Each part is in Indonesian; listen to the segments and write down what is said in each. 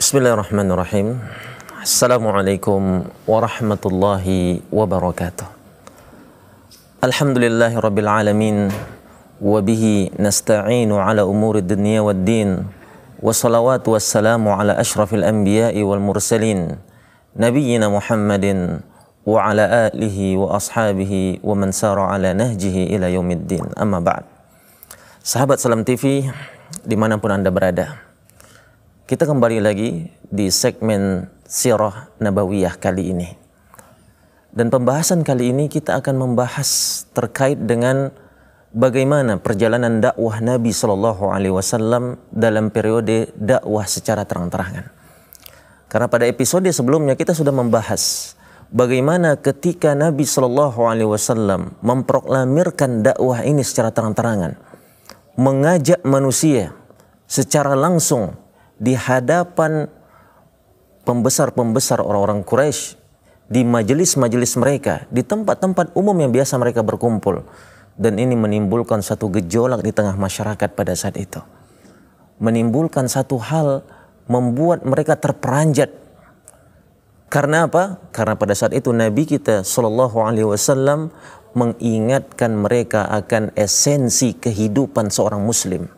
Bismillahirrahmanirrahim. Assalamualaikum warahmatullahi wabarakatuh. Alhamdulillahi rabbil alamin. Wabihi nasta'inu ala umuri dunia wad din. Wassalawatu wassalamu ala ashrafil anbiya'i wal mursalin. Nabiyyina Muhammadin wa ala alihi wa ashabihi wa man sara ala nahjihi ila yaumiddin. Amma ba'd. Sahabat Salam TV dimanapun Anda berada, kita kembali lagi di segmen Sirah Nabawiyah kali ini. Dan pembahasan kali ini kita akan membahas terkait dengan bagaimana perjalanan dakwah Nabi Shallallahu Alaihi Wasallam dalam periode dakwah secara terang-terangan. Karena pada episode sebelumnya kita sudah membahas bagaimana ketika Nabi Shallallahu Alaihi Wasallam memproklamirkan dakwah ini secara terang-terangan, mengajak manusia secara langsung di hadapan pembesar-pembesar orang-orang Quraisy, di majelis-majelis mereka, di tempat-tempat umum yang biasa mereka berkumpul. Dan ini menimbulkan satu gejolak di tengah masyarakat pada saat itu. Menimbulkan satu hal, membuat mereka terperanjat. Karena apa? Karena pada saat itu Nabi kita Shallallahu Alaihi Wasallam mengingatkan mereka akan esensi kehidupan seorang Muslim.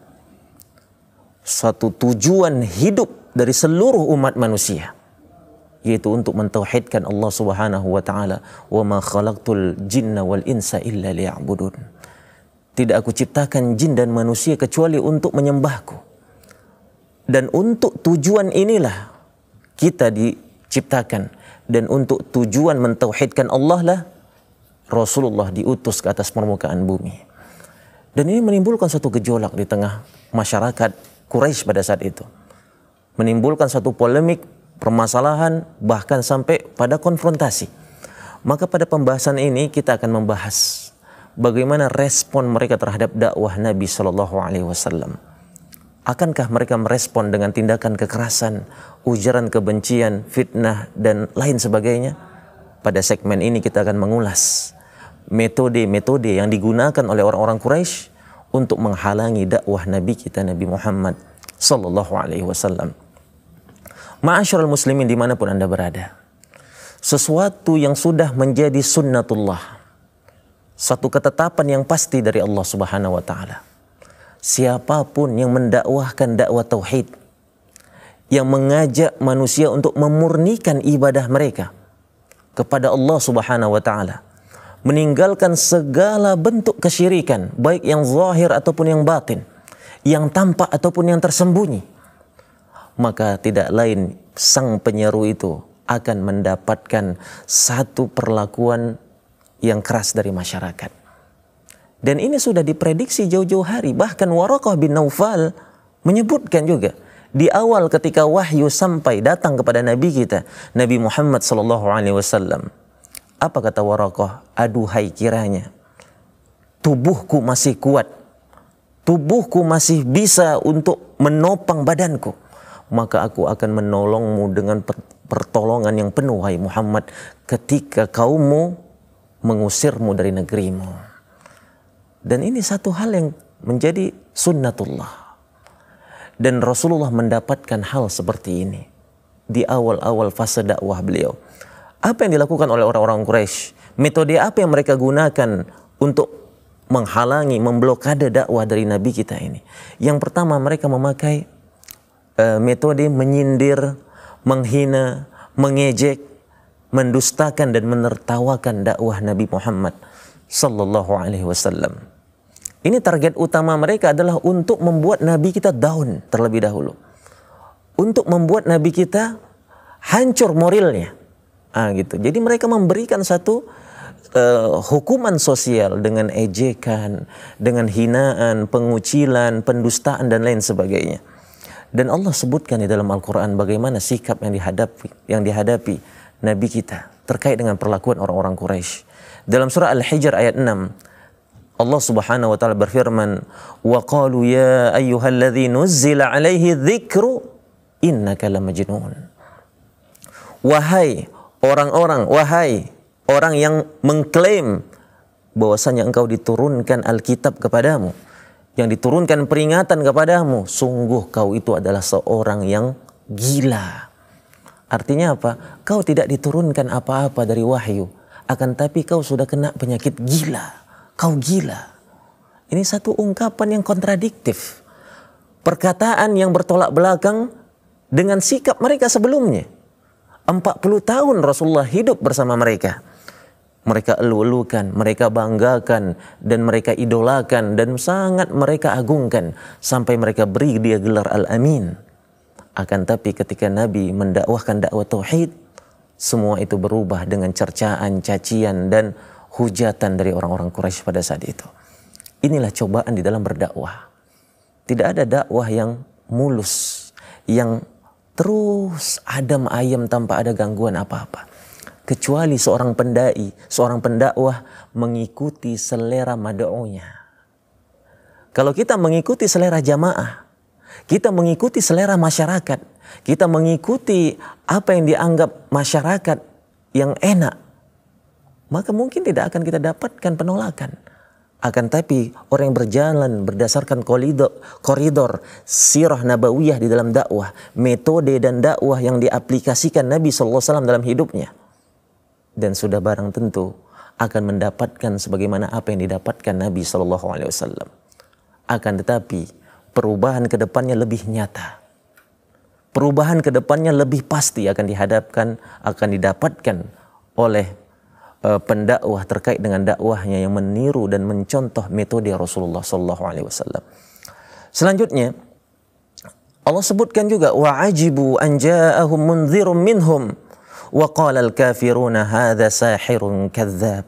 Satu tujuan hidup dari seluruh umat manusia, yaitu untuk mentauhidkan Allah Subhanahu wa taala. Wa ma khalaqtul jinna wal insa illa liya'budun. Tidak aku ciptakan jin dan manusia kecuali untuk menyembahku. Dan untuk tujuan inilah kita diciptakan, dan untuk tujuan mentauhidkan Allah lah Rasulullah diutus ke atas permukaan bumi. Dan ini menimbulkan satu gejolak di tengah masyarakat Quraisy pada saat itu. Menimbulkan satu polemik, permasalahan, bahkan sampai pada konfrontasi. Maka pada pembahasan ini kita akan membahas bagaimana respon mereka terhadap dakwah Nabi Shallallahu Alaihi Wasallam. Akankah mereka merespon dengan tindakan kekerasan, ujaran kebencian, fitnah, dan lain sebagainya? Pada segmen ini kita akan mengulas metode-metode yang digunakan oleh orang-orang Quraisy untuk menghalangi dakwah Nabi kita, Nabi Muhammad Sallallahu Alaihi Wasallam. Ma'asyiral muslimin dimanapun Anda berada, sesuatu yang sudah menjadi sunnatullah, satu ketetapan yang pasti dari Allah Subhanahu Wa Taala. Siapapun yang mendakwahkan dakwah tauhid, yang mengajak manusia untuk memurnikan ibadah mereka kepada Allah Subhanahu Wa Taala, meninggalkan segala bentuk kesyirikan, baik yang zahir ataupun yang batin, yang tampak ataupun yang tersembunyi, maka tidak lain sang penyeru itu akan mendapatkan satu perlakuan yang keras dari masyarakat. Dan ini sudah diprediksi jauh-jauh hari. Bahkan Waraqah bin Naufal menyebutkan juga di awal ketika wahyu sampai datang kepada Nabi kita, Nabi Muhammad SAW. Apa kata Waraqah? Aduhai kiranya tubuhku masih kuat, tubuhku masih bisa untuk menopang badanku, maka aku akan menolongmu dengan pertolongan yang penuh, wahai Muhammad, ketika kaummu mengusirmu dari negerimu. Dan ini satu hal yang menjadi sunnatullah. Dan Rasulullah mendapatkan hal seperti ini di awal-awal fase dakwah beliau. Apa yang dilakukan oleh orang-orang Quraisy? Metode apa yang mereka gunakan untuk menghalangi, memblokade dakwah dari Nabi kita ini? Yang pertama, mereka memakai metode menyindir, menghina, mengejek, mendustakan dan menertawakan dakwah Nabi Muhammad Sallallahu Alaihi Wasallam. Ini target utama mereka adalah untuk membuat Nabi kita down terlebih dahulu, untuk membuat Nabi kita hancur moralnya. Gitu. Jadi mereka memberikan satu hukuman sosial dengan ejekan, dengan hinaan, pengucilan, pendustaan dan lain sebagainya. Dan Allah sebutkan di dalam Al-Quran bagaimana sikap yang dihadapi Nabi kita terkait dengan perlakuan orang-orang Quraisy. Dalam surah Al-Hijr ayat 6, Allah Subhanahu wa taala berfirman, "Wa qalu ya ayyuhalladzi nuzzila 'alaihi dzikru innaka lamajnun." Wahai orang yang mengklaim bahwasanya engkau diturunkan Alkitab kepadamu, yang diturunkan peringatan kepadamu, sungguh kau itu adalah seorang yang gila. Artinya apa? Kau tidak diturunkan apa-apa dari wahyu, akan tapi kau sudah kena penyakit gila. Kau gila. Ini satu ungkapan yang kontradiktif. Perkataan yang bertolak belakang dengan sikap mereka sebelumnya. 40 tahun Rasulullah hidup bersama mereka. Mereka elu-elukan, mereka banggakan, dan mereka idolakan, dan sangat mereka agungkan. Sampai mereka beri dia gelar Al-Amin. Akan tapi ketika Nabi mendakwahkan dakwah tauhid, semua itu berubah dengan cercaan, cacian, dan hujatan dari orang-orang Quraisy pada saat itu. Inilah cobaan di dalam berdakwah. Tidak ada dakwah yang mulus, yang terus adem ayem tanpa ada gangguan apa-apa. Kecuali seorang pendai, seorang pendakwah mengikuti selera mad'unya. Kalau kita mengikuti selera jamaah, kita mengikuti selera masyarakat, kita mengikuti apa yang dianggap masyarakat yang enak, maka mungkin tidak akan kita dapatkan penolakan. Akan tapi orang yang berjalan berdasarkan koridor sirah nabawiyah di dalam dakwah, metode dan dakwah yang diaplikasikan Nabi SAW dalam hidupnya, dan sudah barang tentu akan mendapatkan sebagaimana apa yang didapatkan Nabi SAW. Akan tetapi perubahan ke depannya lebih nyata. Perubahan ke depannya lebih pasti akan didapatkan oleh pendakwah terkait dengan dakwahnya yang meniru dan mencontoh metode Rasulullah SAW. Selanjutnya Allah sebutkan juga, wa ajibu an ja'ahum mundzirum minhum wa qala al-kafiruna hadza sahirun kadzdzab.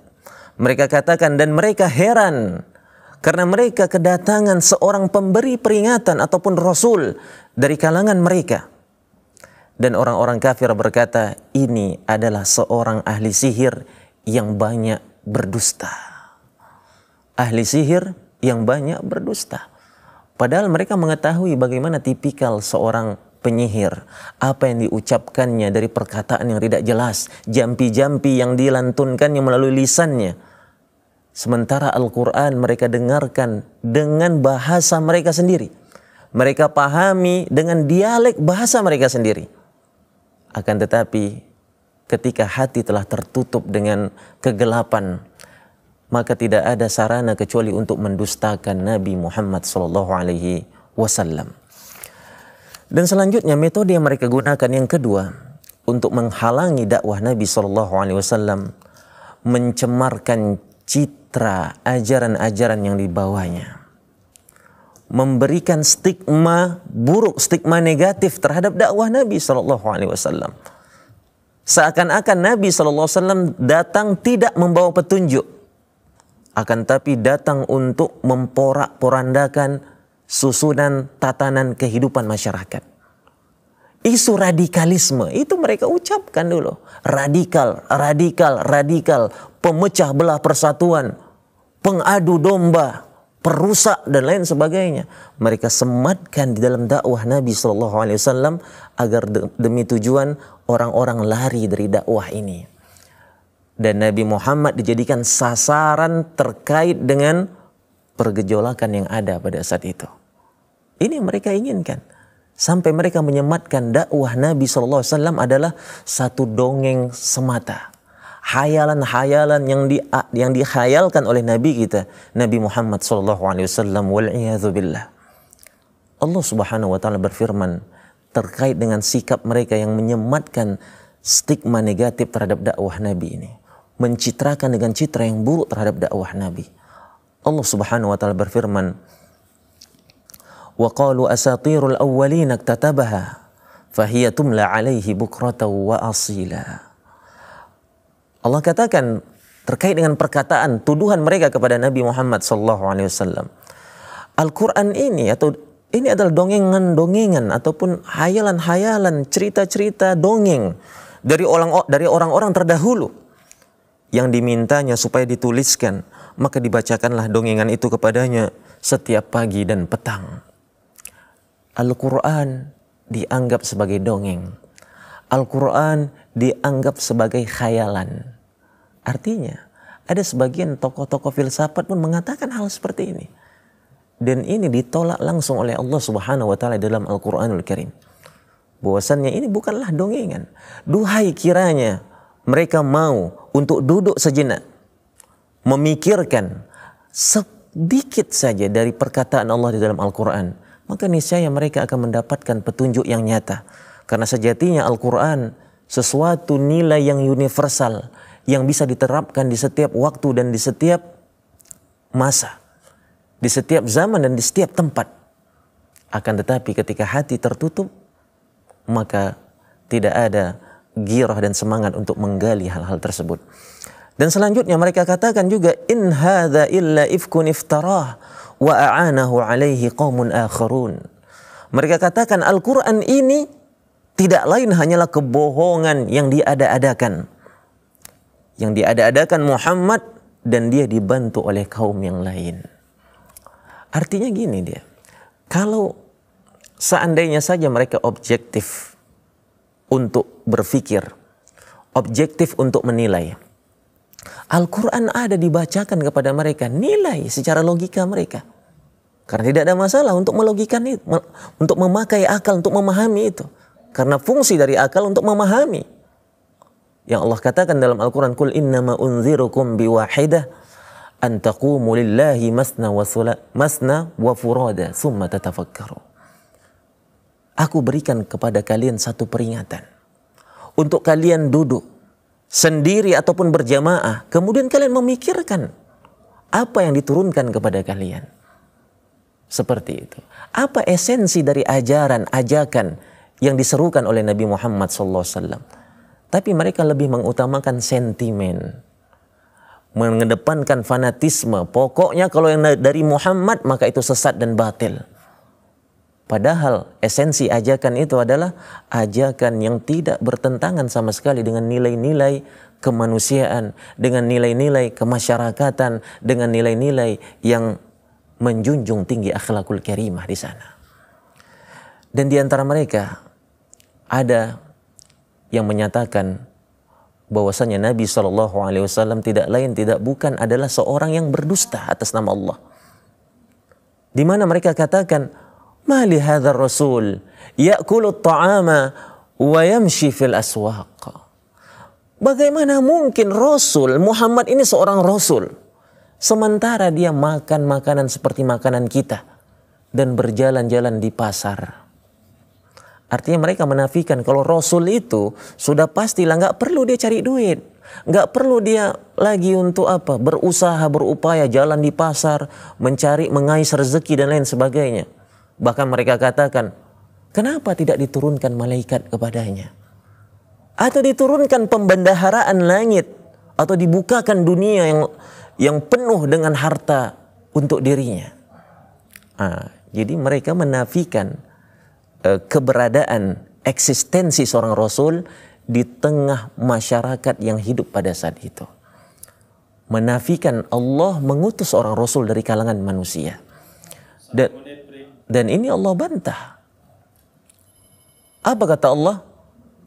Mereka katakan dan mereka heran karena mereka kedatangan seorang pemberi peringatan ataupun rasul dari kalangan mereka. Dan orang-orang kafir berkata, ini adalah seorang ahli sihir yang banyak berdusta. Ahli sihir yang banyak berdusta. Padahal mereka mengetahui bagaimana tipikal seorang penyihir. Apa yang diucapkannya dari perkataan yang tidak jelas. Jampi-jampi yang dilantunkannya melalui lisannya. Sementara Al-Quran mereka dengarkan dengan bahasa mereka sendiri. Mereka pahami dengan dialek bahasa mereka sendiri. Akan tetapi ketika hati telah tertutup dengan kegelapan, maka tidak ada sarana kecuali untuk mendustakan Nabi Muhammad SAW. Dan selanjutnya metode yang mereka gunakan yang kedua untuk menghalangi dakwah Nabi SAW, mencemarkan citra ajaran-ajaran yang dibawanya, memberikan stigma buruk, stigma negatif terhadap dakwah Nabi SAW. Seakan-akan Nabi SAW datang tidak membawa petunjuk, akan tapi datang untuk memporak-porandakan susunan tatanan kehidupan masyarakat. Isu radikalisme itu mereka ucapkan dulu. Radikal, pemecah belah persatuan, pengadu domba, perusak dan lain sebagainya. Mereka sematkan di dalam dakwah Nabi SAW agar demi tujuan orang-orang lari dari dakwah ini. Dan Nabi Muhammad dijadikan sasaran terkait dengan pergejolakan yang ada pada saat itu. Ini yang mereka inginkan. Sampai mereka menyematkan dakwah Nabi SAW adalah satu dongeng semata. Hayalan-hayalan yang dihayalkan oleh Nabi kita, Nabi Muhammad SAW. Wal'iyadzubillah. Allah Subhanahu wa Ta'ala berfirman terkait dengan sikap mereka yang menyematkan stigma negatif terhadap dakwah Nabi ini, mencitrakan dengan citra yang buruk terhadap dakwah Nabi. Allah Subhanahu wa Ta'ala berfirman, wa qalu asatirul awwalin iktatabaha fahiya tumla alaihi bukratan wa asila. Allah katakan terkait dengan perkataan tuduhan mereka kepada Nabi Muhammad SAW. Al-Quran ini adalah dongengan-dongengan ataupun hayalan-hayalan, cerita-cerita dongeng dari orang-orang terdahulu yang dimintanya supaya dituliskan, maka dibacakanlah dongengan itu kepadanya setiap pagi dan petang. Al-Quran dianggap sebagai dongeng. Al-Quran dianggap sebagai khayalan. Artinya, ada sebagian tokoh-tokoh filsafat pun mengatakan hal seperti ini. Dan ini ditolak langsung oleh Allah Subhanahu wa taala dalam Al-Qur'anul Karim. Bahwasannya ini bukanlah dongengan. Duhai kiranya mereka mau untuk duduk sejenak, memikirkan sedikit saja dari perkataan Allah di dalam Al-Quran, maka niscaya mereka akan mendapatkan petunjuk yang nyata. Karena sejatinya Al-Quran sesuatu nilai yang universal, yang bisa diterapkan di setiap waktu dan di setiap masa, di setiap zaman dan di setiap tempat. Akan tetapi ketika hati tertutup, maka tidak ada girah dan semangat untuk menggali hal-hal tersebut. Dan selanjutnya mereka katakan juga, in hadza illa ifkun iftarah wa a'anahu alaihi qaumun akharun. Mereka katakan Al-Quran ini tidak lain hanyalah kebohongan yang diada-adakan. Yang diada-adakan Muhammad dan dia dibantu oleh kaum yang lain. Artinya gini dia, kalau seandainya saja mereka objektif untuk berpikir, objektif untuk menilai, Al-Quran ada dibacakan kepada mereka, nilai secara logika mereka. Karena tidak ada masalah untuk melogikan itu, untuk memakai akal, untuk memahami itu. Karena fungsi dari akal untuk memahami. Yang Allah katakan dalam Al-Quran, Qul innama unzirukum biwahidah an taqumu lillahi masna wa furada thumma tatafakkaru. Aku berikan kepada kalian satu peringatan. Untuk kalian duduk sendiri ataupun berjamaah, kemudian kalian memikirkan apa yang diturunkan kepada kalian. Seperti itu. Apa esensi dari ajaran, ajakan yang diserukan oleh Nabi Muhammad SAW? Tapi mereka lebih mengutamakan sentimen, mengedepankan fanatisme. Pokoknya kalau yang dari Muhammad maka itu sesat dan batil. Padahal esensi ajakan itu adalah ajakan yang tidak bertentangan sama sekali dengan nilai-nilai kemanusiaan, dengan nilai-nilai kemasyarakatan, dengan nilai-nilai yang menjunjung tinggi akhlakul karimah di sana. Dan di antara mereka ada yang menyatakan bahwasanya Nabi SAW tidak lain tidak bukan adalah seorang yang berdusta atas nama Allah. Di mana mereka katakan, "Ma li hadzal rasul ya'kulu at-ta'ama wa yamshi fil aswaq." Bagaimana mungkin Rasul Muhammad ini seorang Rasul, sementara dia makan makanan seperti makanan kita dan berjalan-jalan di pasar. Artinya mereka menafikan kalau Rasul itu sudah pastilah nggak perlu dia cari duit, nggak perlu dia lagi untuk apa, berusaha, berupaya jalan di pasar, mencari, mengais rezeki dan lain sebagainya. Bahkan mereka katakan, kenapa tidak diturunkan malaikat kepadanya? Atau diturunkan pembendaharaan langit, atau dibukakan dunia yang penuh dengan harta untuk dirinya. Jadi mereka menafikan keberadaan eksistensi seorang Rasul di tengah masyarakat yang hidup pada saat itu. Menafikan Allah mengutus seorang Rasul dari kalangan manusia. Dan ini Allah bantah. Apa kata Allah?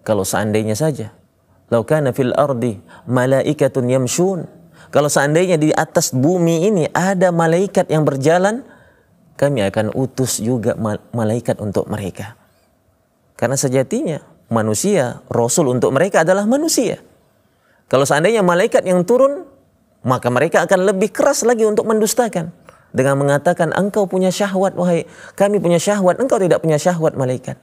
Kalau seandainya saja, lau kana fil ardi malaikatun yamshun, kalau seandainya di atas bumi ini ada malaikat yang berjalan, kami akan utus juga malaikat untuk mereka. Karena sejatinya manusia, Rasul untuk mereka adalah manusia. Kalau seandainya malaikat yang turun, maka mereka akan lebih keras lagi untuk mendustakan. Dengan mengatakan, engkau punya syahwat, wahai kami punya syahwat, engkau tidak punya syahwat malaikat.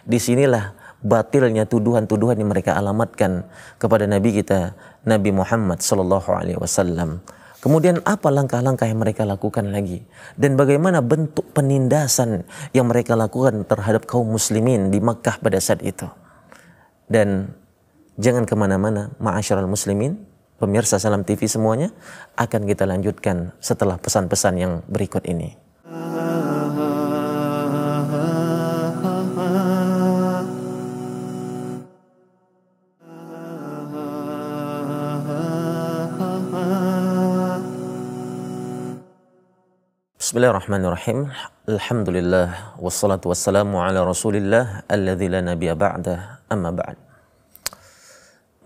Disinilah batilnya tuduhan-tuduhan yang mereka alamatkan kepada Nabi kita, Nabi Muhammad SAW. Kemudian apa langkah-langkah yang mereka lakukan lagi? Dan bagaimana bentuk penindasan yang mereka lakukan terhadap kaum muslimin di Makkah pada saat itu? Dan jangan kemana-mana, ma'asyiral muslimin, pemirsa Salam TV semuanya, akan kita lanjutkan setelah pesan-pesan yang berikut ini. Bismillahirrahmanirrahim. Alhamdulillah wassalatu wassalamu ala Rasulillah alladzi la nabiyya ba'dah, amma ba'd.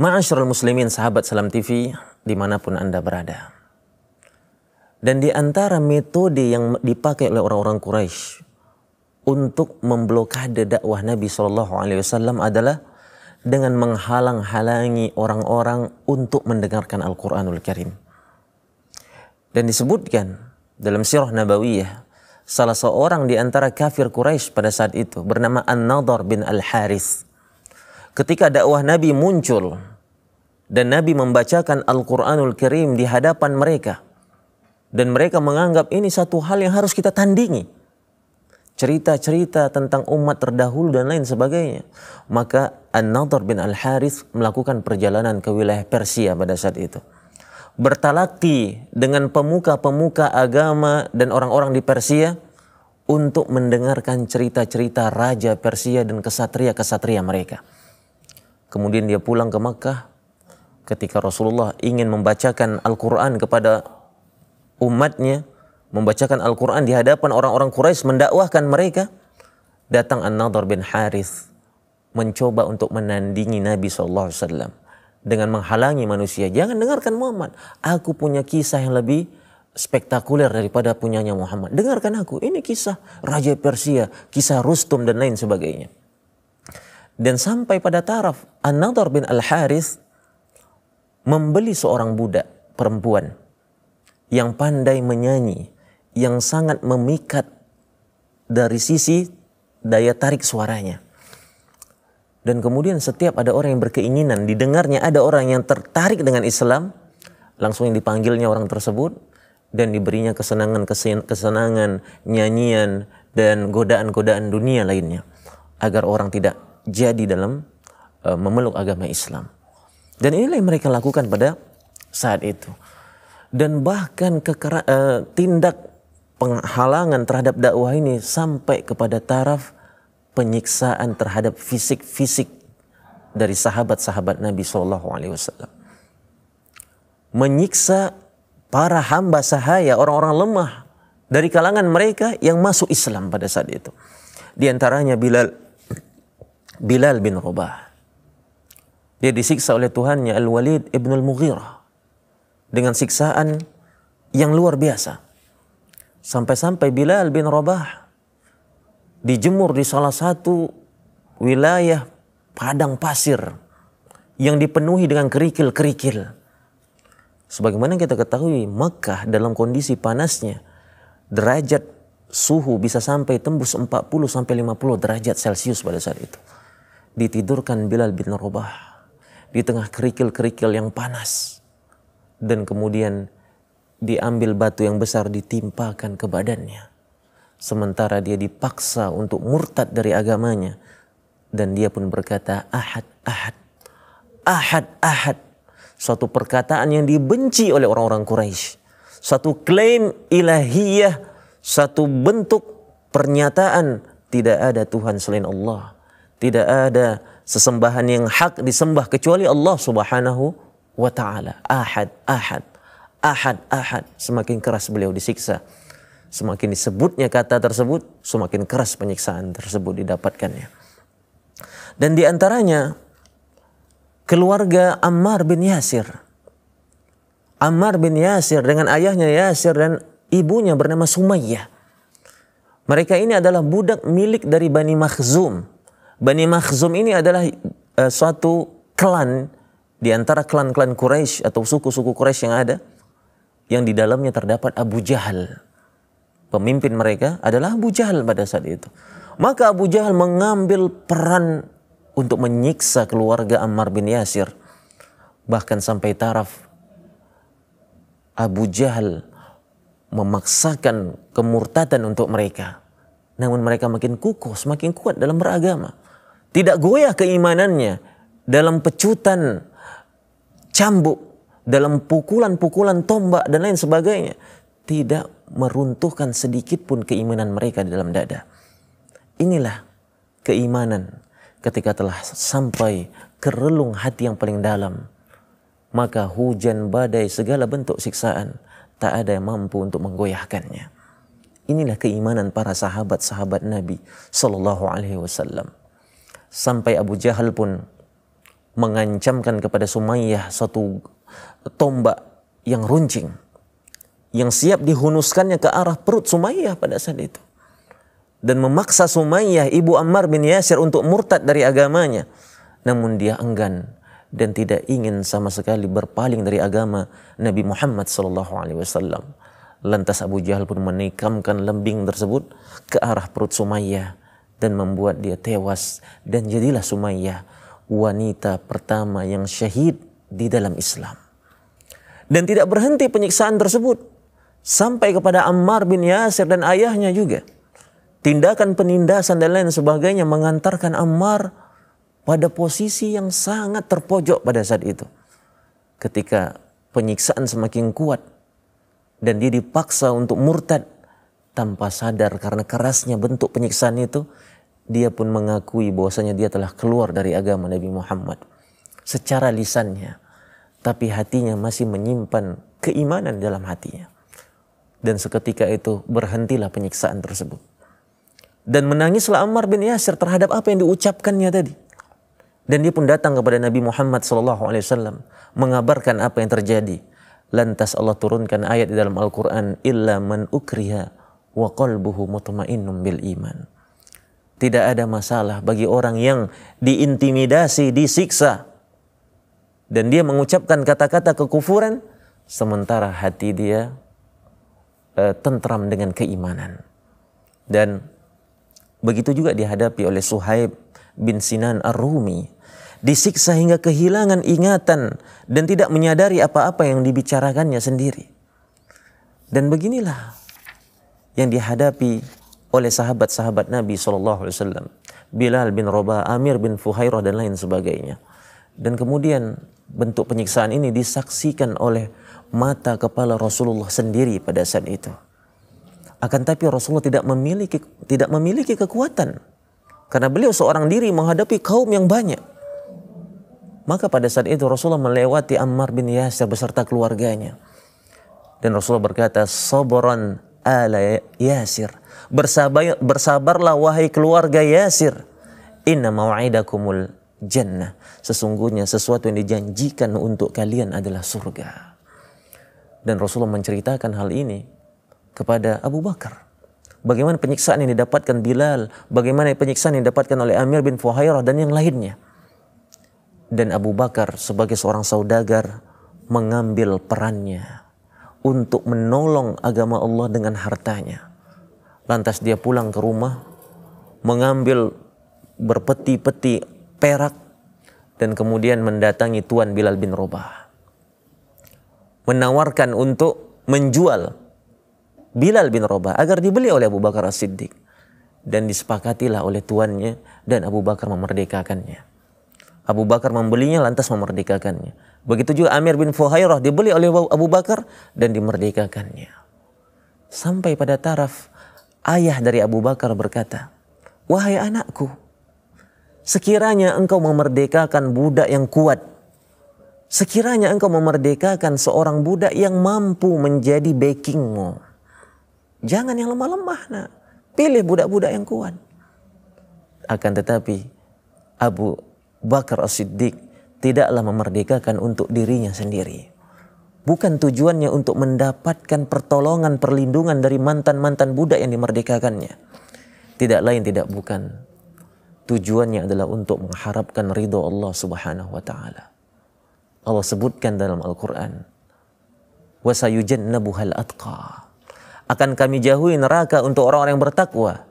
Ma'asyiral muslimin, sahabat Salam TV dimanapun Anda berada. Dan di antara metode yang dipakai oleh orang-orang Quraisy untuk memblokade dakwah Nabi SAW adalah dengan menghalang-halangi orang-orang untuk mendengarkan Al-Quranul Karim. Dan disebutkan dalam sirah Nabawiyah, salah seorang di antara kafir Quraisy pada saat itu bernama An-Nadhr bin Al-Harith. Ketika dakwah Nabi muncul dan Nabi membacakan Al-Quranul Karim di hadapan mereka, dan mereka menganggap ini satu hal yang harus kita tandingi, cerita-cerita tentang umat terdahulu dan lain sebagainya, maka An-Nadhr bin Al-Harith melakukan perjalanan ke wilayah Persia pada saat itu, bertalaki dengan pemuka-pemuka agama dan orang-orang di Persia untuk mendengarkan cerita-cerita raja Persia dan kesatria-kesatria mereka. Kemudian dia pulang ke Makkah. Ketika Rasulullah ingin membacakan Al-Quran kepada umatnya, membacakan Al-Quran di hadapan orang-orang Quraisy, mendakwahkan mereka, datang An-Nadhr bin Harith mencoba untuk menandingi Nabi SAW dengan menghalangi manusia. Jangan dengarkan Muhammad. Aku punya kisah yang lebih spektakuler daripada punyanya Muhammad. Dengarkan aku. Ini kisah Raja Persia, kisah Rustum dan lain sebagainya. Dan sampai pada taraf An-Nadhr bin Al-Harith membeli seorang budak perempuan yang pandai menyanyi, yang sangat memikat dari sisi daya tarik suaranya. Dan kemudian setiap ada orang yang berkeinginan didengarnya, ada orang yang tertarik dengan Islam, langsung yang dipanggilnya orang tersebut dan diberinya kesenangan, nyanyian dan godaan-godaan dunia lainnya agar orang tidak jadi dalam memeluk agama Islam. Dan inilah yang mereka lakukan pada saat itu. Dan bahkan tindak penghalangan terhadap dakwah ini sampai kepada taraf penyiksaan terhadap fisik-fisik dari sahabat-sahabat Nabi SAW. Menyiksa para hamba sahaya, orang-orang lemah dari kalangan mereka yang masuk Islam pada saat itu. Di antaranya Bilal bin Rabah. Dia disiksa oleh Tuhannya Al-Walid ibn Al-Mughirah dengan siksaan yang luar biasa. Sampai-sampai Bilal bin Rabah dijemur di salah satu wilayah padang pasir yang dipenuhi dengan kerikil-kerikil. Sebagaimana kita ketahui, Makkah dalam kondisi panasnya, derajat suhu bisa sampai tembus 40 sampai 50 derajat Celcius pada saat itu. Ditidurkan Bilal bin Rabah di tengah kerikil-kerikil yang panas, dan kemudian diambil batu yang besar ditimpakan ke badannya. Sementara dia dipaksa untuk murtad dari agamanya. Dan dia pun berkata, Ahad, Ahad, Ahad, Ahad. Suatu perkataan yang dibenci oleh orang-orang Quraisy. Satu klaim ilahiyah, satu bentuk pernyataan tidak ada Tuhan selain Allah. Tidak ada sesembahan yang hak disembah kecuali Allah Subhanahu wa ta'ala. Ahad, Ahad, Ahad, Ahad. Semakin keras beliau disiksa. Semakin disebutnya kata tersebut, semakin keras penyiksaan tersebut didapatkannya. Dan di antaranya keluarga Ammar bin Yasir. Ammar bin Yasir dengan ayahnya Yasir dan ibunya bernama Sumayyah. Mereka ini adalah budak milik dari Bani Makhzum. Bani Makhzum ini adalah suatu klan di antara klan-klan Quraisy atau suku-suku Quraisy yang ada, yang di dalamnya terdapat Abu Jahal. Pemimpin mereka adalah Abu Jahal pada saat itu. Maka Abu Jahal mengambil peran untuk menyiksa keluarga Ammar bin Yasir. Bahkan sampai taraf Abu Jahal memaksakan kemurtadan untuk mereka. Namun mereka makin kukuh, semakin kuat dalam beragama. Tidak goyah keimanannya dalam pecutan cambuk, dalam pukulan-pukulan tombak dan lain sebagainya. Tidak meruntuhkan sedikit pun keimanan mereka di dalam dada. Inilah keimanan ketika telah sampai ke relung hati yang paling dalam. Maka hujan badai segala bentuk siksaan tak ada yang mampu untuk menggoyahkannya. Inilah keimanan para sahabat-sahabat Nabi Sallallahu Alaihi Wasallam. Sampai Abu Jahal pun mengancamkan kepada Sumayyah satu tombak yang runcing, yang siap dihunuskannya ke arah perut Sumayyah pada saat itu. Dan memaksa Sumayyah, ibu Ammar bin Yasir, untuk murtad dari agamanya. Namun dia enggan dan tidak ingin sama sekali berpaling dari agama Nabi Muhammad Sallallahu Alaihi Wasallam. Lantas Abu Jahal pun menikamkan lembing tersebut ke arah perut Sumayyah dan membuat dia tewas. Dan jadilah Sumayyah wanita pertama yang syahid di dalam Islam. Dan tidak berhenti penyiksaan tersebut sampai kepada Ammar bin Yasir dan ayahnya juga. Tindakan penindasan dan lain sebagainya mengantarkan Ammar pada posisi yang sangat terpojok pada saat itu. Ketika penyiksaan semakin kuat dan dia dipaksa untuk murtad tanpa sadar karena kerasnya bentuk penyiksaan itu, dia pun mengakui bahwasanya dia telah keluar dari agama Nabi Muhammad secara lisannya, tapi hatinya masih menyimpan keimanan dalam hatinya. Dan seketika itu berhentilah penyiksaan tersebut. Dan menangislah Ammar bin Yasir terhadap apa yang diucapkannya tadi. Dan dia pun datang kepada Nabi Muhammad SAW mengabarkan apa yang terjadi. Lantas Allah turunkan ayat di dalam Al-Quran, illa man ukriha wa qalbuhu mutmainnun bil iman. Tidak ada masalah bagi orang yang diintimidasi, disiksa, dan dia mengucapkan kata-kata kekufuran, sementara hati dia tentram dengan keimanan. Dan begitu juga dihadapi oleh Suhaib bin Sinan Ar-Rumi. Disiksa hingga kehilangan ingatan dan tidak menyadari apa-apa yang dibicarakannya sendiri. Dan beginilah yang dihadapi oleh sahabat-sahabat Nabi SAW. Bilal bin Rabah, Amir bin Fuhairah dan lain sebagainya. Dan kemudian bentuk penyiksaan ini disaksikan oleh mata kepala Rasulullah sendiri pada saat itu. Akan tapi Rasulullah tidak memiliki kekuatan. Karena beliau seorang diri menghadapi kaum yang banyak. Maka pada saat itu Rasulullah melewati Ammar bin Yasir beserta keluarganya. Dan Rasulullah berkata, sabran ala Yasir. Bersabarlah wahai keluarga Yasir. Inna maw'idakumul jannah. Sesungguhnya sesuatu yang dijanjikan untuk kalian adalah surga. Dan Rasulullah menceritakan hal ini kepada Abu Bakar. Bagaimana penyiksaan yang didapatkan Bilal, bagaimana penyiksaan yang didapatkan oleh Amir bin Fuhairah dan yang lainnya. Dan Abu Bakar sebagai seorang saudagar mengambil perannya untuk menolong agama Allah dengan hartanya. Lantas dia pulang ke rumah, mengambil berpeti-peti perak dan kemudian mendatangi Tuan Bilal bin Rabah. Menawarkan untuk menjual Bilal bin Rabah agar dibeli oleh Abu Bakar As-Siddiq. Dan disepakatilah oleh tuannya dan Abu Bakar memerdekakannya. Abu Bakar membelinya lantas memerdekakannya. Begitu juga Amir bin Fuhairah dibeli oleh Abu Bakar dan dimerdekakannya. Sampai pada taraf ayah dari Abu Bakar berkata, wahai anakku, sekiranya engkau memerdekakan budak yang kuat, sekiranya engkau memerdekakan seorang budak yang mampu menjadi backingmu, jangan yang lemah-lemah, nak. Pilih budak-budak yang kuat. Akan tetapi Abu Bakar As-Siddiq tidaklah memerdekakan untuk dirinya sendiri. Bukan tujuannya untuk mendapatkan pertolongan, perlindungan dari mantan-mantan budak yang dimerdekakannya. Tidak lain, tidak bukan. Tujuannya adalah untuk mengharapkan ridho Allah Subhanahu wa taala. Allah sebutkan dalam Al-Qur'an, "Wa sayujannabuhal atqa." Akan kami jauhi neraka untuk orang-orang yang bertakwa.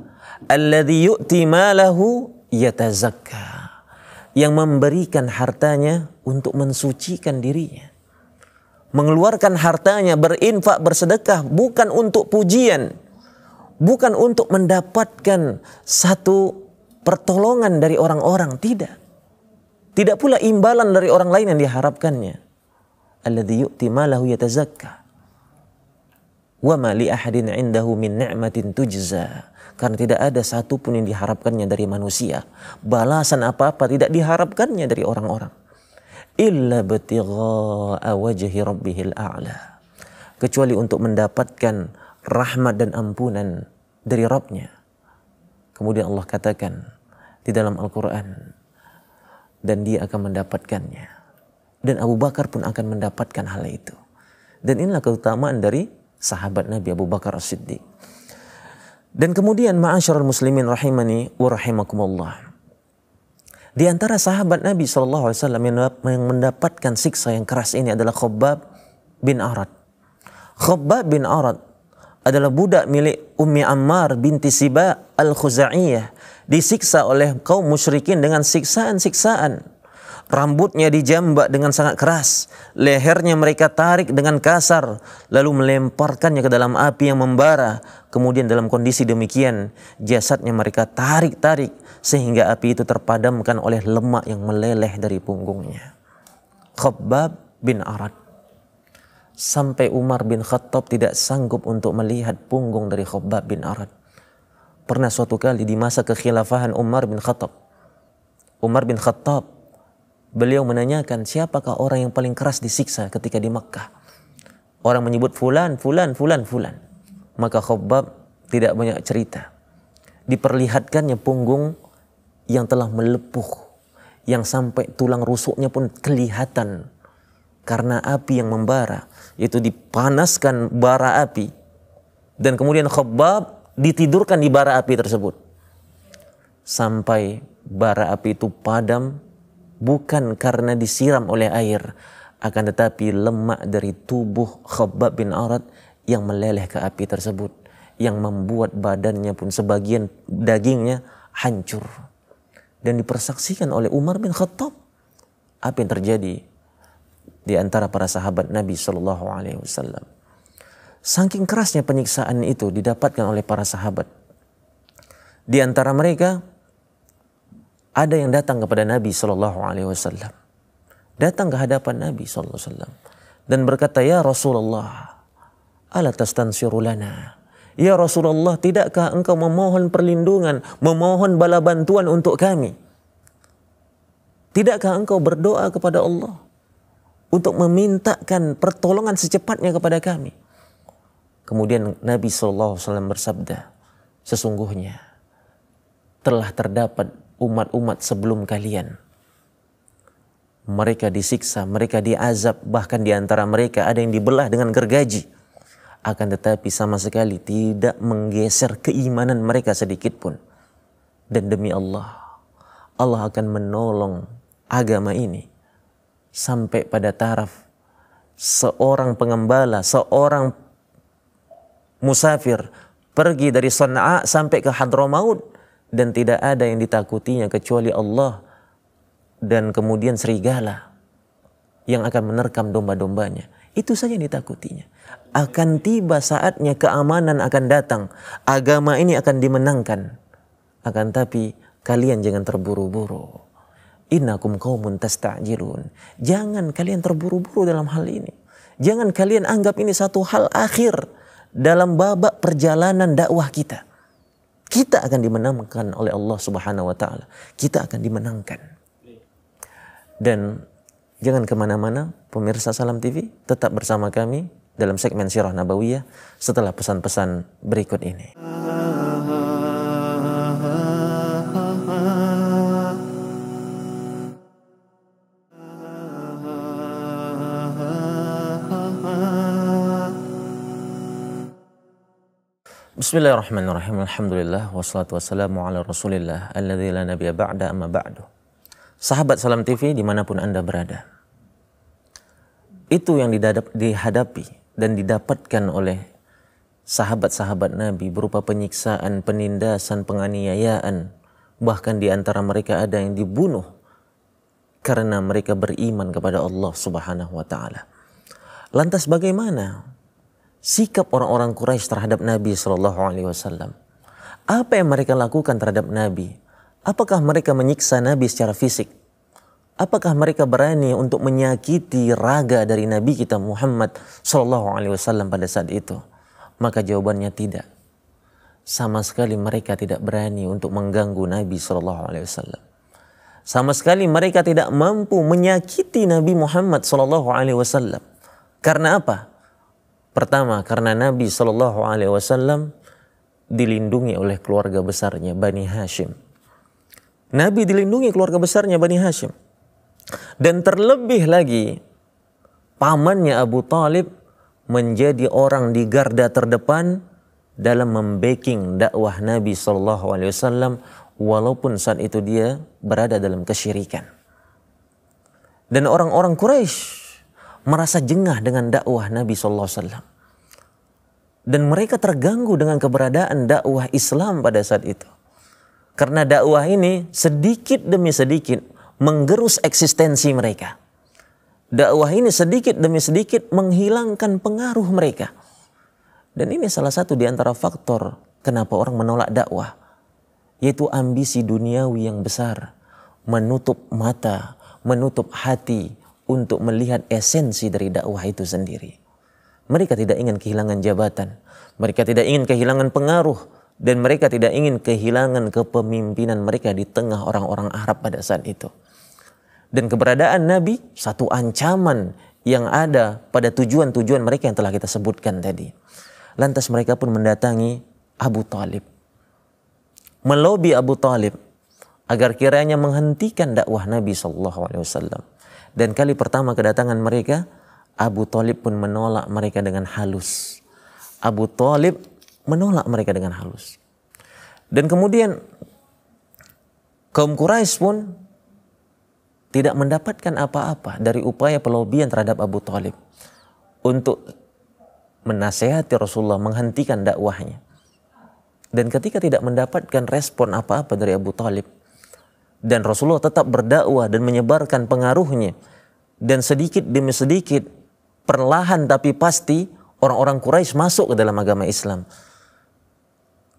Alladzi yu'ti malahu yatazakka. Yang memberikan hartanya untuk mensucikan dirinya. Mengeluarkan hartanya, berinfak, bersedekah bukan untuk pujian, bukan untuk mendapatkan satu pertolongan dari orang-orang, tidak. Tidak pula imbalan dari orang lain yang diharapkannya. Alladzi yu'ti malahu yatazakka. Wa ma li ahadin 'indahu min ni'matin tujza. Karena tidak ada satupun yang diharapkannya dari manusia. Balasan apa-apa tidak diharapkannya dari orang-orang. Illa batigha'a wajhi rabbihil a'la. Kecuali untuk mendapatkan rahmat dan ampunan dari Rabbnya. Kemudian Allah katakan di dalam Al-Quran, dan dia akan mendapatkannya. Dan Abu Bakar pun akan mendapatkan hal itu. Dan inilah keutamaan dari sahabat Nabi Abu Bakar As-Siddiq. Dan kemudian ma'asyarul muslimin rahimani wa rahimakumullah. Di antara sahabat Nabi SAW yang mendapatkan siksa yang keras ini adalah Khabbab bin Arad. Khabbab bin Arad adalah budak milik Ummi Ammar binti Siba al-Khuza'iyah. Disiksa oleh kaum musyrikin dengan siksaan-siksaan. Rambutnya dijambak dengan sangat keras. Lehernya mereka tarik dengan kasar. Lalu melemparkannya ke dalam api yang membara. Kemudian dalam kondisi demikian, jasadnya mereka tarik-tarik. Sehingga api itu terpadamkan oleh lemak yang meleleh dari punggungnya. Khabbab bin Arad. Sampai Umar bin Khattab tidak sanggup untuk melihat punggung dari Khabbab bin Arad. Pernah suatu kali di masa kekhilafahan Umar bin Khattab. Umar bin Khattab, beliau menanyakan siapakah orang yang paling keras disiksa ketika di Makkah. Orang menyebut fulan. Maka Khabbab tidak banyak cerita. Diperlihatkannya punggung yang telah melepuh. Yang sampai tulang rusuknya pun kelihatan. Karena api yang membara. Itu dipanaskan bara api. Dan kemudian Khabbab ditidurkan di bara api tersebut. Sampai bara api itu padam. Bukan karena disiram oleh air, akan tetapi lemak dari tubuh Khabbab bin Arad yang meleleh ke api tersebut, yang membuat badannya pun sebagian dagingnya hancur. Dan dipersaksikan oleh Umar bin Khattab. Apa yang terjadi di antara para sahabat Nabi SAW. Saking kerasnya penyiksaan itu didapatkan oleh para sahabat. Di antara mereka ada yang datang kepada Nabi SAW. Datang ke hadapan Nabi SAW. Dan berkata, ya Rasulullah, ala tastansiru lana. Ya Rasulullah, tidakkah engkau memohon perlindungan, memohon bala bantuan untuk kami? Tidakkah engkau berdoa kepada Allah untuk memintakan pertolongan secepatnya kepada kami? Kemudian Nabi SAW bersabda, sesungguhnya telah terdapat umat-umat sebelum kalian. Mereka disiksa, mereka diazab, bahkan di antara mereka ada yang dibelah dengan gergaji. Akan tetapi sama sekali tidak menggeser keimanan mereka sedikit pun. Dan demi Allah, Allah akan menolong agama ini sampai pada taraf seorang pengembala, seorang musafir pergi dari Sana'a sampai ke Hadramaut. Dan tidak ada yang ditakutinya kecuali Allah dan kemudian serigala yang akan menerkam domba-dombanya. Itu saja yang ditakutinya. Akan tiba saatnya keamanan akan datang. Agama ini akan dimenangkan. Akan tapi kalian jangan terburu-buru. Innakum qaumun tasta'jilun. Jangan kalian terburu-buru dalam hal ini. Jangan kalian anggap ini satu hal akhir dalam babak perjalanan dakwah kita. Kita akan dimenangkan oleh Allah Subhanahu wa Ta'ala. Kita akan dimenangkan. Dan jangan kemana-mana, pemirsa Salam TV, tetap bersama kami dalam segmen Sirah Nabawiyah setelah pesan-pesan berikut ini. Bismillahirrahmanirrahim. Alhamdulillah wassalatu wassalamu ala Rasulillah alladzi la nabiyya ba'da amma ba'du. Sahabat Salam TV dimanapun Anda berada. Itu yang dihadapi dan didapatkan oleh sahabat-sahabat Nabi berupa penyiksaan, penindasan, penganiayaan. Bahkan di antara mereka ada yang dibunuh karena mereka beriman kepada Allah Subhanahu wa Ta'ala. Lantas bagaimana sikap orang-orang Quraisy terhadap Nabi SAW? Apa yang mereka lakukan terhadap Nabi? Apakah mereka menyiksa Nabi secara fisik? Apakah mereka berani untuk menyakiti raga dari Nabi kita Muhammad SAW pada saat itu? Maka jawabannya tidak. Sama sekali mereka tidak berani untuk mengganggu Nabi SAW. Sama sekali mereka tidak mampu menyakiti Nabi Muhammad SAW. Karena apa? Pertama, karena Nabi Shallallahu Alaihi Wasallam dilindungi oleh keluarga besarnya Bani Hashim. Nabi dilindungi keluarga besarnya Bani Hashim. Dan terlebih lagi, pamannya Abu Talib menjadi orang di garda terdepan dalam membacking dakwah Nabi Shallallahu Alaihi Wasallam, walaupun saat itu dia berada dalam kesyirikan. Dan orang-orang Quraisy merasa jengah dengan dakwah Nabi Shallallahu Alaihi Wasallam. Dan mereka terganggu dengan keberadaan dakwah Islam pada saat itu. Karena dakwah ini sedikit demi sedikit menggerus eksistensi mereka. Dakwah ini sedikit demi sedikit menghilangkan pengaruh mereka. Dan ini salah satu di antara faktor kenapa orang menolak dakwah. Yaitu ambisi duniawi yang besar. Menutup mata, menutup hati untuk melihat esensi dari dakwah itu sendiri. Mereka tidak ingin kehilangan jabatan. Mereka tidak ingin kehilangan pengaruh. Dan mereka tidak ingin kehilangan kepemimpinan mereka di tengah orang-orang Arab pada saat itu. Dan keberadaan Nabi satu ancaman yang ada pada tujuan-tujuan mereka yang telah kita sebutkan tadi. Lantas mereka pun mendatangi Abu Talib. Melobi Abu Talib agar kiranya menghentikan dakwah Nabi SAW. Dan kali pertama kedatangan mereka, Abu Talib pun menolak mereka dengan halus. Abu Talib menolak mereka dengan halus. Dan kemudian kaum Quraisy pun tidak mendapatkan apa-apa dari upaya pelobian terhadap Abu Talib untuk menasehati Rasulullah menghentikan dakwahnya. Dan ketika tidak mendapatkan respon apa-apa dari Abu Talib, dan Rasulullah tetap berdakwah dan menyebarkan pengaruhnya, dan sedikit demi sedikit, perlahan tapi pasti orang-orang Quraisy masuk ke dalam agama Islam.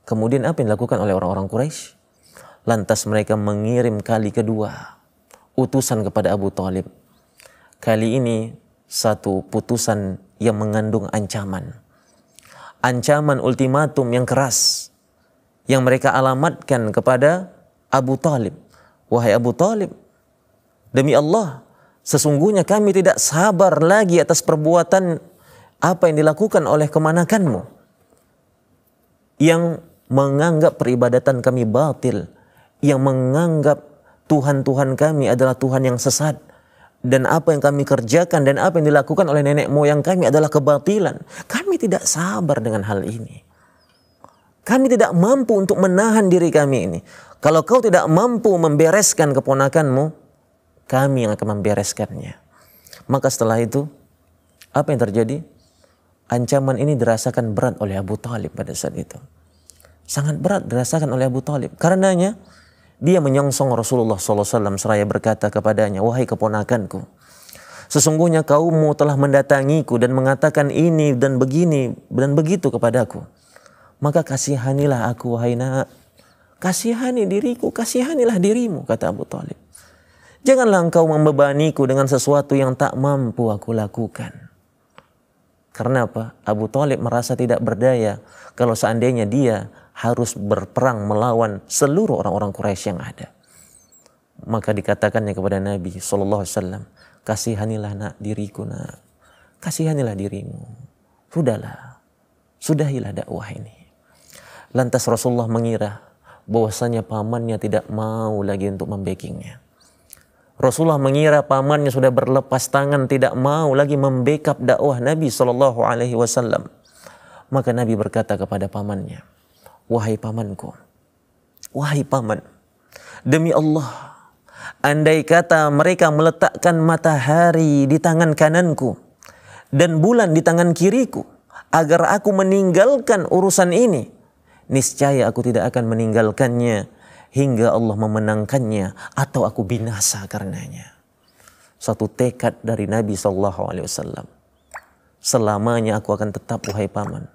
Kemudian apa yang dilakukan oleh orang-orang Quraisy? Lantas mereka mengirim kali kedua utusan kepada Abu Talib. Kali ini satu putusan yang mengandung ancaman. Ancaman ultimatum yang keras yang mereka alamatkan kepada Abu Talib. Wahai Abu Talib, demi Allah, sesungguhnya kami tidak sabar lagi atas perbuatan apa yang dilakukan oleh kemanakanmu yang menganggap peribadatan kami batil, yang menganggap Tuhan-Tuhan kami adalah Tuhan yang sesat, dan apa yang kami kerjakan dan apa yang dilakukan oleh nenek moyang kami adalah kebatilan. Kami tidak sabar dengan hal ini. Kami tidak mampu untuk menahan diri kami ini. Kalau kau tidak mampu membereskan keponakanmu, kami yang akan membereskannya. Maka setelah itu, apa yang terjadi? Ancaman ini dirasakan berat oleh Abu Talib pada saat itu. Sangat berat dirasakan oleh Abu Talib. Karenanya, dia menyongsong Rasulullah SAW seraya berkata kepadanya, wahai keponakanku, sesungguhnya kaummu telah mendatangiku dan mengatakan ini dan begini dan begitu kepadaku. Maka kasihanilah aku, wahai nak. Kasihani diriku, kasihanilah dirimu, kata Abu Talib. Janganlah engkau membebaniku dengan sesuatu yang tak mampu aku lakukan. Karena apa? Abu Talib merasa tidak berdaya kalau seandainya dia harus berperang melawan seluruh orang-orang Quraisy yang ada. Maka dikatakannya kepada Nabi SAW, kasihanilah nak diriku nak. Kasihanilah dirimu. Sudahlah. Sudahilah dakwah ini. Lantas Rasulullah mengira bahwasanya pamannya tidak mau lagi untuk membackingnya. Rasulullah mengira pamannya sudah berlepas tangan, tidak mau lagi membackup dakwah Nabi SAW. Maka Nabi berkata kepada pamannya, wahai pamanku, wahai paman, demi Allah, andai kata mereka meletakkan matahari di tangan kananku dan bulan di tangan kiriku agar aku meninggalkan urusan ini, niscaya aku tidak akan meninggalkannya hingga Allah memenangkannya atau aku binasa karenanya. Satu tekad dari Nabi SAW. Selamanya aku akan tetap, wahai paman.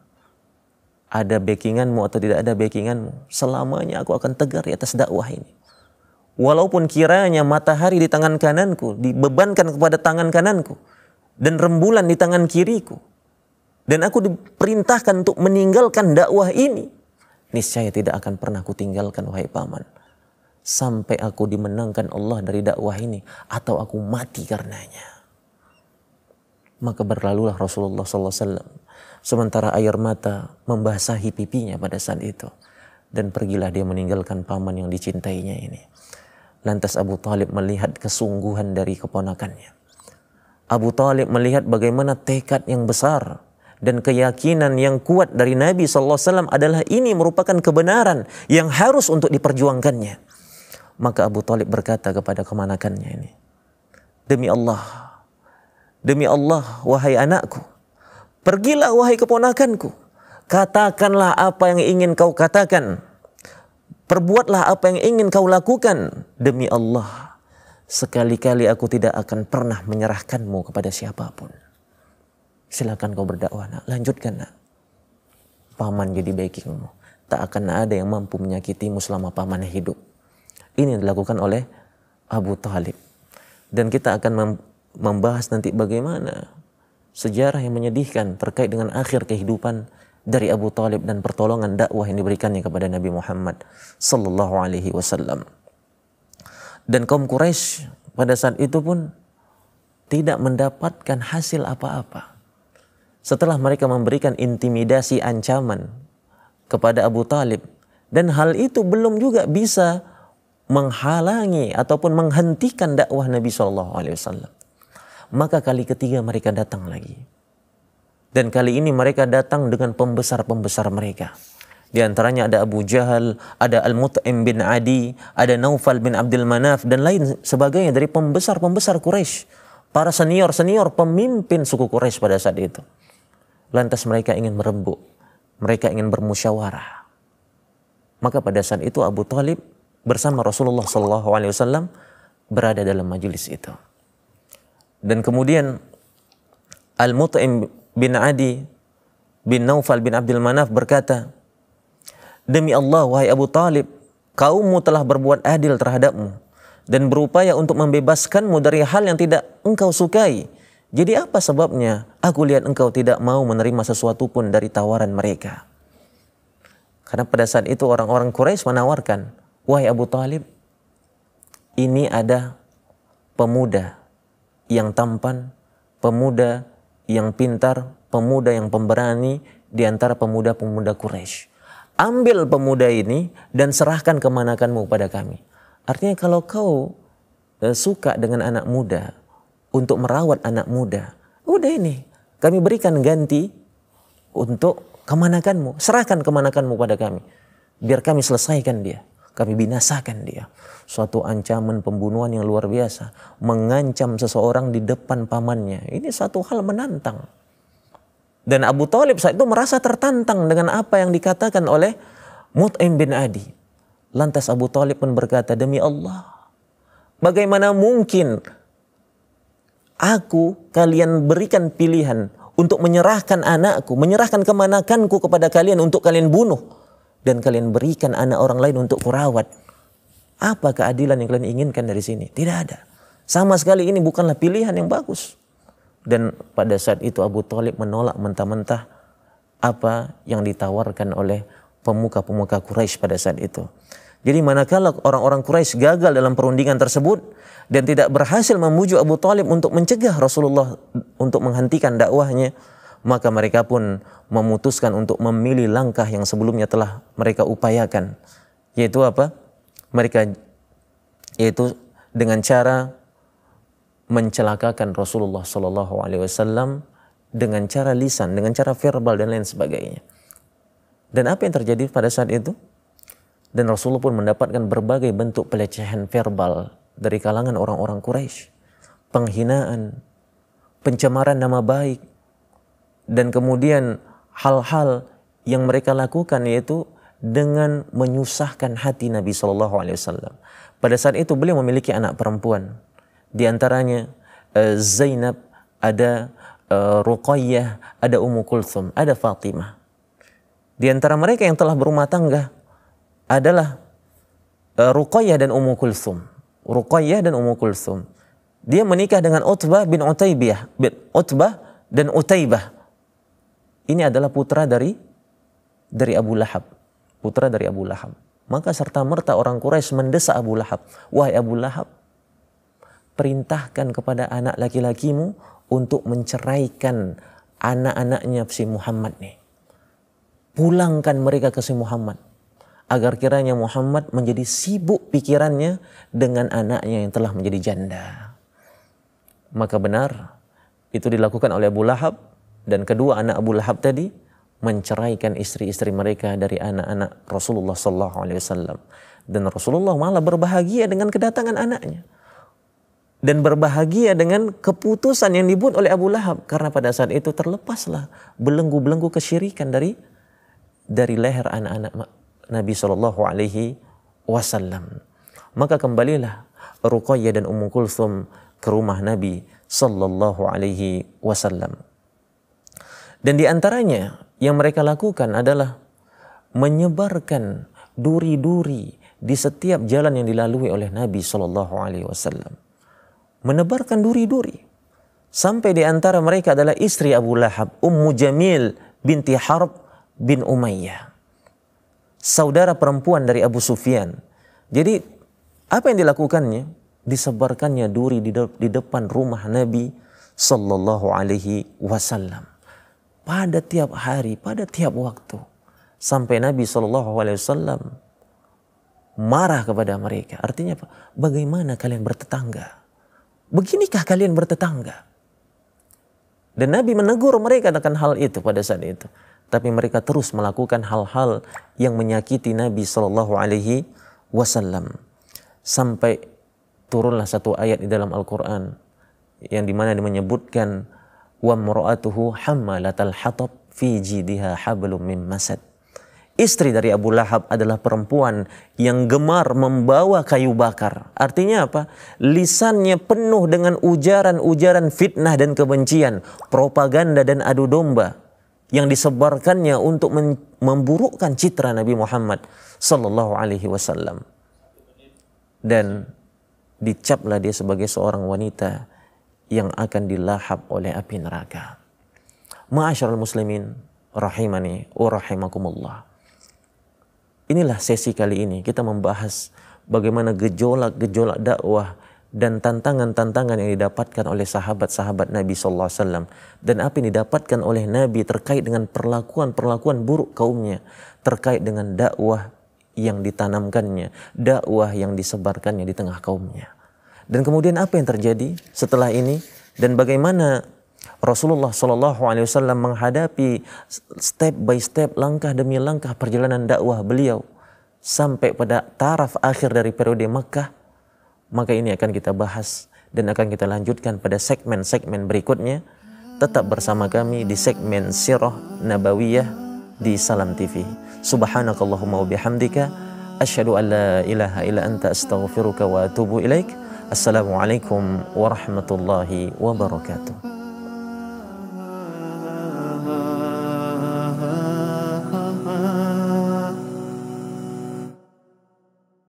Ada backinganmu atau tidak ada backinganmu, selamanya aku akan tegar di atas dakwah ini. Walaupun kiranya matahari di tangan kananku dibebankan kepada tangan kananku dan rembulan di tangan kiriku, dan aku diperintahkan untuk meninggalkan dakwah ini, niscaya tidak akan pernah aku tinggalkan, wahai paman, sampai aku dimenangkan Allah dari dakwah ini atau aku mati karenanya. Maka berlalulah Rasulullah SAW sementara air mata membasahi pipinya pada saat itu. Dan pergilah dia meninggalkan paman yang dicintainya ini. Lantas Abu Talib melihat kesungguhan dari keponakannya. Abu Talib melihat bagaimana tekad yang besar dan keyakinan yang kuat dari Nabi SAW adalah ini merupakan kebenaran yang harus untuk diperjuangkannya. Maka Abu Talib berkata kepada kemanakannya ini, demi Allah, wahai anakku, pergilah wahai keponakanku, katakanlah apa yang ingin kau katakan, perbuatlah apa yang ingin kau lakukan. Demi Allah, sekali-kali aku tidak akan pernah menyerahkanmu kepada siapapun. Silakan kau berdakwah nak, lanjutkan nak. Paman jadi backingmu, tak akan ada yang mampu menyakitimu selama paman hidup. Ini yang dilakukan oleh Abu Talib. Dan kita akan membahas nanti bagaimana sejarah yang menyedihkan terkait dengan akhir kehidupan dari Abu Talib dan pertolongan dakwah yang diberikannya kepada Nabi Muhammad sallallahu alaihi wasallam. Dan kaum Quraisy pada saat itu pun tidak mendapatkan hasil apa-apa. Setelah mereka memberikan intimidasi ancaman kepada Abu Talib, dan hal itu belum juga bisa menghalangi ataupun menghentikan dakwah Nabi SAW. Maka kali ketiga mereka datang lagi. Dan kali ini mereka datang dengan pembesar-pembesar mereka. Di antaranya ada Abu Jahal, ada Al-Mut'im bin Adi, ada Naufal bin Abdul Manaf, dan lain sebagainya dari pembesar-pembesar Quraisy. Para senior-senior pemimpin suku Quraisy pada saat itu. Lantas mereka ingin merembuk. Mereka ingin bermusyawarah. Maka pada saat itu Abu Talib bersama Rasulullah SAW berada dalam majelis itu. Dan kemudian Al-Mut'im bin Adi bin Naufal bin Abdul Manaf berkata, demi Allah wahai Abu Talib, kaummu telah berbuat adil terhadapmu dan berupaya untuk membebaskanmu dari hal yang tidak engkau sukai. Jadi apa sebabnya aku lihat engkau tidak mau menerima sesuatu pun dari tawaran mereka? Karena pada saat itu orang-orang Quraisy menawarkan, wahai Abu Talib, ini ada pemuda yang tampan, pemuda yang pintar, pemuda yang pemberani di antara pemuda-pemuda Quraisy. Ambil pemuda ini dan serahkan kemanakanmu pada kami. Artinya kalau kau suka dengan anak muda, untuk merawat anak muda, udah ini, kami berikan ganti untuk kemanakanmu. Serahkan kemanakanmu pada kami. Biar kami selesaikan dia. Kami binasakan dia. Suatu ancaman pembunuhan yang luar biasa. Mengancam seseorang di depan pamannya. Ini satu hal menantang. Dan Abu Talib saat itu merasa tertantang dengan apa yang dikatakan oleh Mut'im bin Adi. Lantas Abu Talib pun berkata, demi Allah, bagaimana mungkin kalian berikan pilihan untuk menyerahkan anakku, menyerahkan kemanakanku kepada kalian untuk kalian bunuh, dan kalian berikan anak orang lain untuk kurawat. Apa keadilan yang kalian inginkan dari sini? Tidak ada. Sama sekali ini bukanlah pilihan yang bagus. Dan pada saat itu Abu Talib menolak mentah-mentah apa yang ditawarkan oleh pemuka-pemuka Quraisy pada saat itu. Jadi manakala orang-orang Quraisy gagal dalam perundingan tersebut dan tidak berhasil memujuk Abu Talib untuk mencegah Rasulullah untuk menghentikan dakwahnya, maka mereka pun memutuskan untuk memilih langkah yang sebelumnya telah mereka upayakan, yaitu apa? Yaitu dengan cara mencelakakan Rasulullah SAW dengan cara lisan, dengan cara verbal dan lain sebagainya. Dan apa yang terjadi pada saat itu? Dan Rasulullah pun mendapatkan berbagai bentuk pelecehan verbal dari kalangan orang-orang Quraisy, penghinaan, pencemaran nama baik, dan kemudian hal-hal yang mereka lakukan yaitu dengan menyusahkan hati Nabi SAW. Pada saat itu beliau memiliki anak perempuan, di antaranya Zainab, ada Ruqayyah, ada Ummu Kulthum, ada Fatimah. Di antara mereka yang telah berumah tangga adalah Ruqayyah dan Ummu Kulthum. Ruqayyah dan Ummu Kulthum. Dia menikah dengan Utbah bin Utaybah, Utbah dan Utaybah. Ini adalah putra dari Abu Lahab. Putra dari Abu Lahab. Maka serta-merta orang Quraisy mendesak Abu Lahab. Wahai Abu Lahab, perintahkan kepada anak laki-lakimu untuk menceraikan anak-anaknya si Muhammad nih. Pulangkan mereka ke si Muhammad. Agar kiranya Muhammad menjadi sibuk pikirannya dengan anaknya yang telah menjadi janda. Maka benar, itu dilakukan oleh Abu Lahab. Dan kedua anak Abu Lahab tadi menceraikan istri-istri mereka dari anak-anak Rasulullah SAW. Dan Rasulullah malah berbahagia dengan kedatangan anaknya. Dan berbahagia dengan keputusan yang dibuat oleh Abu Lahab. Karena pada saat itu terlepaslah belenggu-belenggu kesyirikan dari leher anak-anak Nabi SAW. Maka kembalilah Ruqayyah dan Ummu Kulthum ke rumah Nabi SAW. Dan di antaranya yang mereka lakukan adalah menyebarkan duri-duri di setiap jalan yang dilalui oleh Nabi SAW. Menebarkan duri-duri. Sampai di antara mereka adalah istri Abu Lahab, Ummu Jamil binti Harb bin Umayyah. Saudara perempuan dari Abu Sufyan. Jadi apa yang dilakukannya? Disebarkannya duri di depan rumah Nabi SAW. Pada tiap hari, pada tiap waktu. Sampai Nabi SAW marah kepada mereka. Artinya apa? Bagaimana kalian bertetangga? Beginikah kalian bertetangga? Dan Nabi menegur mereka akan hal itu pada saat itu. Tapi mereka terus melakukan hal-hal yang menyakiti Nabi SAW. Sampai turunlah satu ayat di dalam Al-Quran yang dimana menyebutkan wa mar'atuhu hammalatal hatab fi jidha hablum min masad. Istri dari Abu Lahab adalah perempuan yang gemar membawa kayu bakar. Artinya apa? Lisannya penuh dengan ujaran-ujaran fitnah dan kebencian, propaganda dan adu domba yang disebarkannya untuk memburukkan citra Nabi Muhammad SAW. Dan dicaplah dia sebagai seorang wanita yang akan dilahap oleh api neraka. Ma'asyiral muslimin rahimani wa rahimakumullah. Inilah sesi kali ini kita membahas bagaimana gejolak-gejolak dakwah dan tantangan-tantangan yang didapatkan oleh sahabat-sahabat Nabi SAW. Dan apa yang didapatkan oleh Nabi terkait dengan perlakuan-perlakuan buruk kaumnya. Terkait dengan dakwah yang ditanamkannya, dakwah yang disebarkannya di tengah kaumnya. Dan kemudian apa yang terjadi setelah ini dan bagaimana Rasulullah SAW menghadapi step by step, langkah demi langkah perjalanan dakwah beliau sampai pada taraf akhir dari periode Makkah. Maka ini akan kita bahas dan akan kita lanjutkan pada segmen-segmen berikutnya. Tetap bersama kami di segmen Sirah Nabawiyah di Salam TV. Subhanakallahumma wa bihamdika asyhadu an la ilaha illa anta astaghfiruka wa atubu ilaik. Assalamualaikum warahmatullahi wabarakatuh.